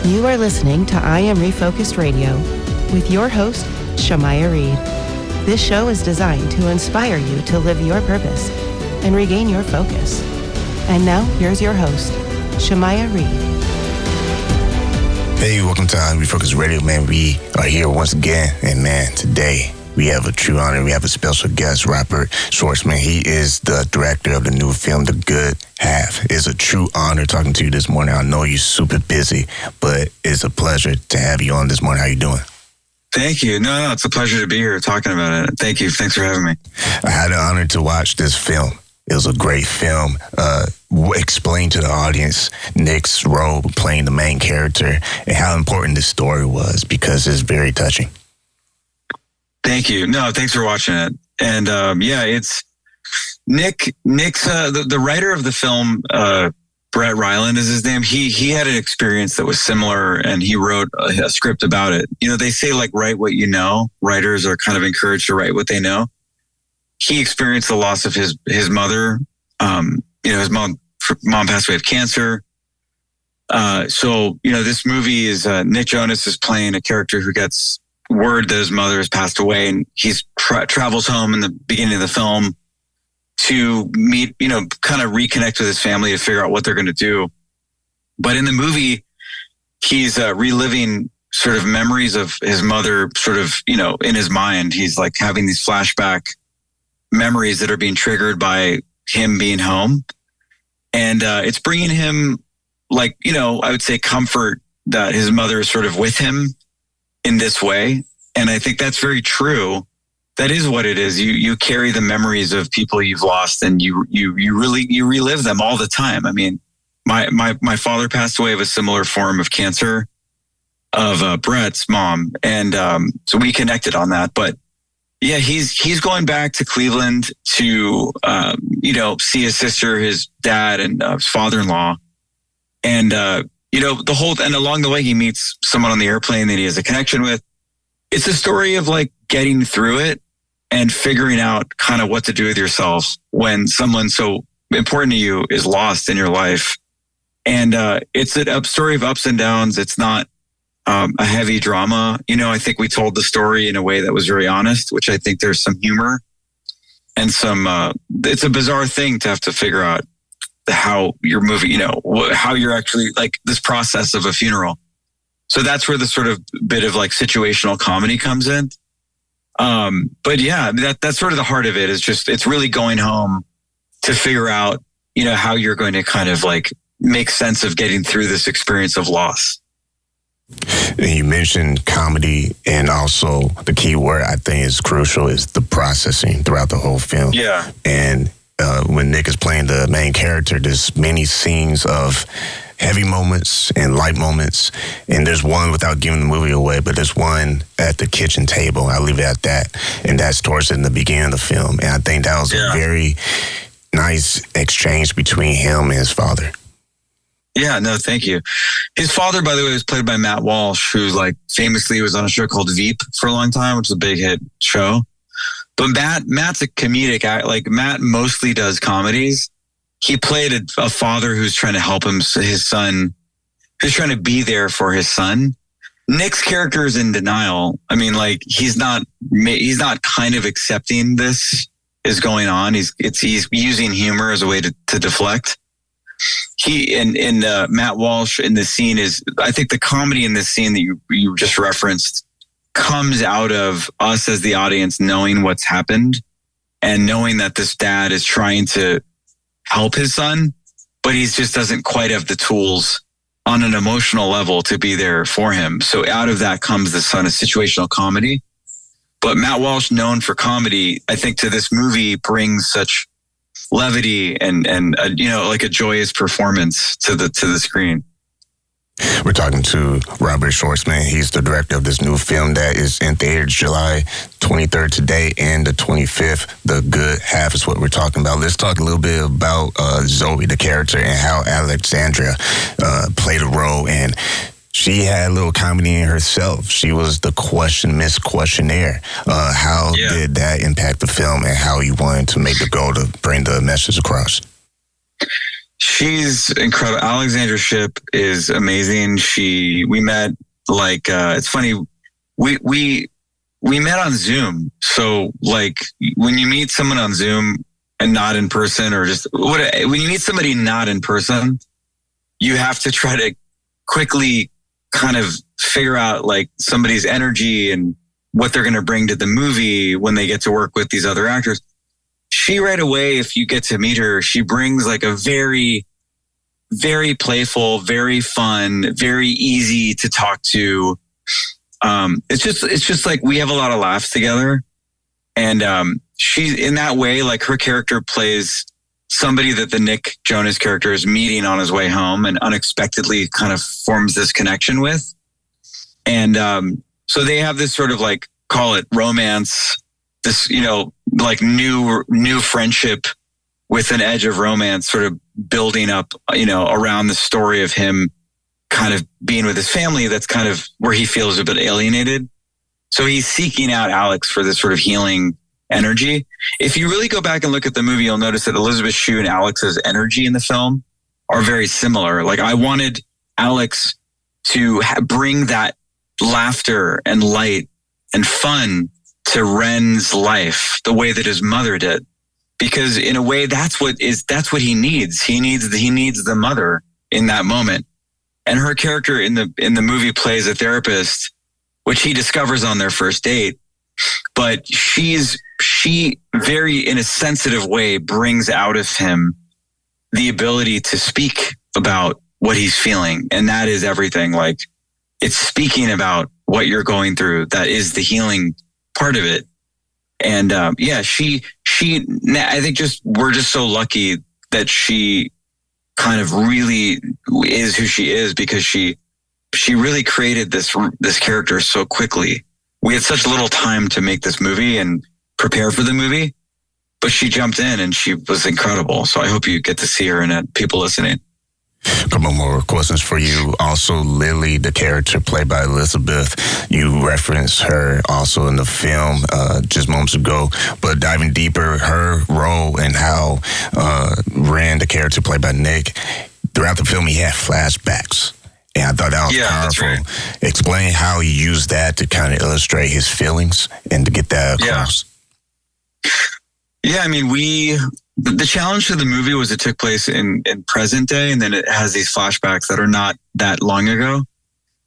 You are listening to I Am Refocused Radio with your host, Shemaiah Reed. This show is designed to inspire you to live your purpose and regain your focus. And now, here's your host, Shemaiah Reed. Hey, welcome to I Am Refocused Radio, man. We are here once again, and man, today we have a true honor. We have a special guest, Robert Schwartzman. He is the director of the new film, The Good Half. It's a true honor talking to you this morning. I know you're super busy, but it's a pleasure to have you on this morning. How you doing? Thank you. No, it's a pleasure to be here talking about it. Thank you. Thanks for having me. I had the honor to watch this film. It was a great film. Explain to the audience Nick's role playing the main character and how important this story was, because it's very touching. Thank you. No, thanks for watching it. And it's Nick's the writer of the film. Brett Ryland is his name. He had an experience that was similar, and he wrote a script about it. You know, they say like write what you know. Writers are kind of encouraged to write what they know. He experienced the loss of his mother. His mom passed away of cancer. So this movie is Nick Jonas is playing a character who gets word that his mother has passed away, and he's travels home in the beginning of the film to meet, kind of reconnect with his family to figure out what they're going to do. But in the movie, he's reliving sort of memories of his mother, sort of, in his mind. He's like having these flashback memories that are being triggered by him being home. And it's bringing him, I would say comfort that his mother is sort of with him in this way. And I think that's very true. That is what it is. You carry the memories of people you've lost, and you relive them all the time. I mean, my father passed away of a similar form of cancer of Brett's mom. And so we connected on that. But yeah, he's going back to Cleveland to, see his sister, his dad, and his father-in-law. And, and along the way, he meets someone on the airplane that he has a connection with. It's a story of like getting through it and figuring out kind of what to do with yourself when someone so important to you is lost in your life. And it's a story of ups and downs. It's not a heavy drama. I think we told the story in a way that was very honest, which I think there's some humor and some, it's a bizarre thing to have to figure out how you're moving, how you're actually like this process of a funeral. So that's where the sort of bit of like situational comedy comes in. But yeah, that's sort of the heart of it, is just, it's really going home to figure out, how you're going to kind of like make sense of getting through this experience of loss. And you mentioned comedy, and also the key word I think is crucial is the processing throughout the whole film. Yeah. And when Nick is playing the main character, there's many scenes of heavy moments and light moments. And there's one, without giving the movie away, but there's one at the kitchen table. I'll leave it at that. And that's towards in the beginning of the film. And I think that was a very nice exchange between him and his father. Yeah, no, thank you. His father, by the way, was played by Matt Walsh, who like famously was on a show called Veep for a long time, which is a big hit show. But Matt's a comedic act. Like Matt mostly does comedies. He played a father who's trying to help his son, who's trying to be there for his son. Nick's character is in denial. I mean, like he's not kind of accepting this is going on. He's using humor as a way to deflect. He and Matt Walsh in this scene is, I think the comedy in this scene that you just referenced comes out of us as the audience knowing what's happened and knowing that this dad is trying to help his son, but he just doesn't quite have the tools on an emotional level to be there for him. So out of that comes the son of situational comedy. But Matt Walsh, known for comedy, I think to this movie brings such levity and like a joyous performance to the screen. We're talking to Robert Schwartzman. He's the director of this new film that is in theaters July 23rd today and the 25th. The Good Half is what we're talking about. Let's talk a little bit about Zoe, the character, and how Alexandra played a role. And she had a little comedy in herself. She was the Miss Questionnaire. How did that impact the film, and how you wanted to make the goal to bring the message across? She's incredible. Alexandra Shipp is amazing. We met like, it's funny. We met on Zoom. So like when you meet someone on Zoom and not in person, or just when you meet somebody not in person, you have to try to quickly kind of figure out like somebody's energy and what they're going to bring to the movie when they get to work with these other actors. She right away, if you get to meet her, she brings like a very, very playful, very fun, very easy to talk to. It's just like we have a lot of laughs together. And she's in that way, like her character plays somebody that the Nick Jonas character is meeting on his way home and unexpectedly kind of forms this connection with. And so they have this sort of like, call it romance, this, like new friendship with an edge of romance sort of building up, around the story of him kind of being with his family. That's kind of where he feels a bit alienated. So he's seeking out Alex for this sort of healing energy. If you really go back and look at the movie, you'll notice that Elisabeth Shue and Alex's energy in the film are very similar. Like I wanted Alex to bring that laughter and light and fun to Renn's life the way that his mother did, because in a way that's what he needs. He needs the mother in that moment. And her character in the movie plays a therapist, which he discovers on their first date. But she very, in a sensitive way, brings out of him the ability to speak about what he's feeling. And that is everything. Like it's speaking about what you're going through. That is the healing part of it. And she, I think we're just so lucky that she kind of really is who she is, because she really created this character so quickly. We had such little time to make this movie and prepare for the movie, but she jumped in and she was incredible. So I hope you get to see her and people listening. A couple more questions for you. Also, Lily, the character played by Elisabeth, you referenced her also in the film just moments ago, but diving deeper, her role and how Renn, the character played by Nick, throughout the film, he had flashbacks. And I thought that was powerful. Right. Explain how he used that to kind of illustrate his feelings and to get that across. Yeah, I mean, the challenge to the movie was it took place in present day, and then it has these flashbacks that are not that long ago.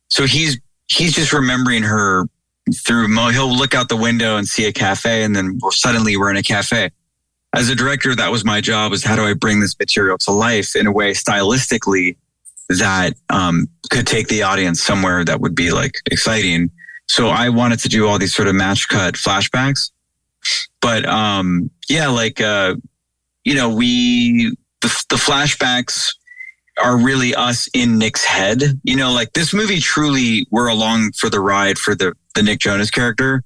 So he's just remembering her through, he'll look out the window and see a cafe, and then suddenly we're in a cafe. As a director, that was my job, is how do I bring this material to life in a way stylistically that could take the audience somewhere that would be like exciting. So I wanted to do all these sort of match cut flashbacks. But the flashbacks are really us in Nick's head. Like this movie, truly, we're along for the ride for the Nick Jonas character.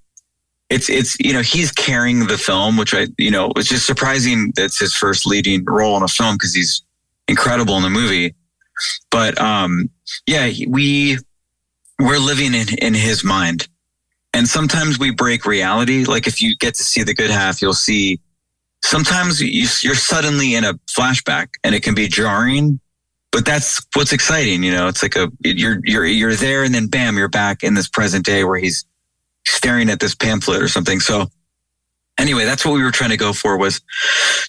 It's he's carrying the film, which it's just surprising that's his first leading role in a film, because he's incredible in the movie. But we're living in his mind. And sometimes we break reality. Like if you get to see the good half, you'll see sometimes you're suddenly in a flashback, and it can be jarring, but that's what's exciting. It's like you're there, and then bam, you're back in this present day where he's staring at this pamphlet or something. So anyway, that's what we were trying to go for, was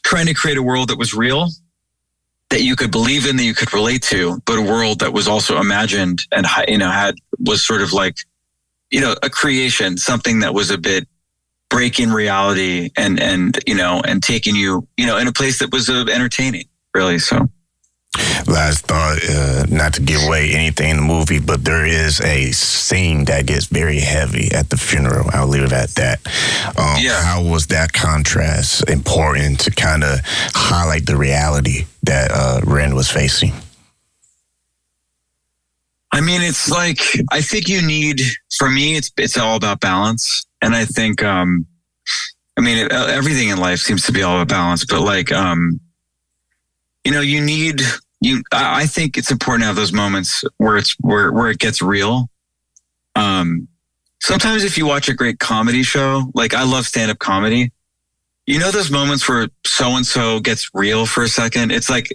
trying to create a world that was real, that you could believe in, that you could relate to, but a world that was also imagined and, was sort of like, a creation, something that was a bit breaking reality and taking you, in a place that was entertaining, really. So. Last thought, not to give away anything in the movie, but there is a scene that gets very heavy at the funeral. I'll leave it at that. How was that contrast important to kind of highlight the reality that Renn was facing? I mean, it's like, I think you need, for me, it's all about balance. And I think, everything in life seems to be all about balance, but like, I think it's important to have those moments where it gets real. Sometimes if you watch a great comedy show, like I love stand-up comedy, those moments where so-and-so gets real for a second, it's like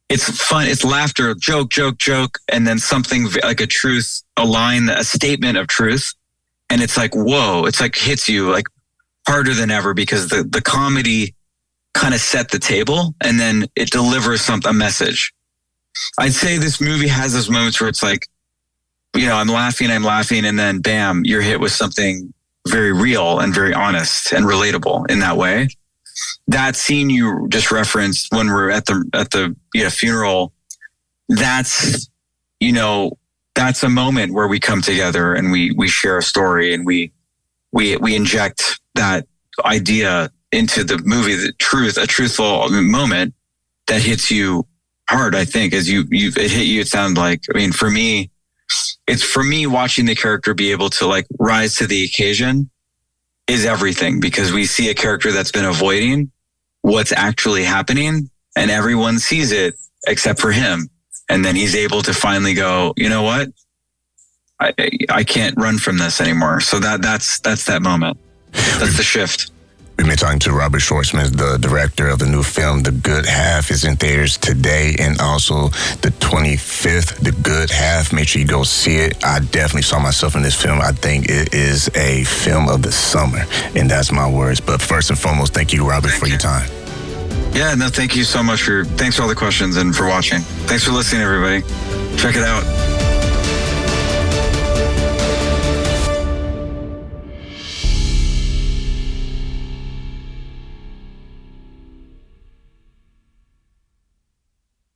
it's fun. It's laughter, joke, and then something like a truth, a line, a statement of truth. And it's like, whoa, it's like hits you like harder than ever because the comedy kind of set the table and then it delivers a message. I'd say this movie has those moments where it's like, I'm laughing, and then bam, you're hit with something very real and very honest and relatable in that way. That scene you just referenced when we're at the funeral, that's a moment where we come together and we share a story and we inject that idea into the movie, a truthful moment that hits you hard. I think as it hit you, it sounded like, for me, it's for me watching the character be able to like rise to the occasion is everything, because we see a character that's been avoiding what's actually happening and everyone sees it except for him. And then he's able to finally go, you know what? I can't run from this anymore. So that's that moment. That's the shift. We've been talking to Robert Schwartzman, the director of the new film, The Good Half, is in theaters today, and also the 25th, The Good Half. Make sure you go see it. I definitely saw myself in this film. I think it is a film of the summer, and that's my words. But first and foremost, thank you, Robert, for your time. Yeah, no, thank you so much thanks for all the questions and for watching. Thanks for listening, everybody. Check it out.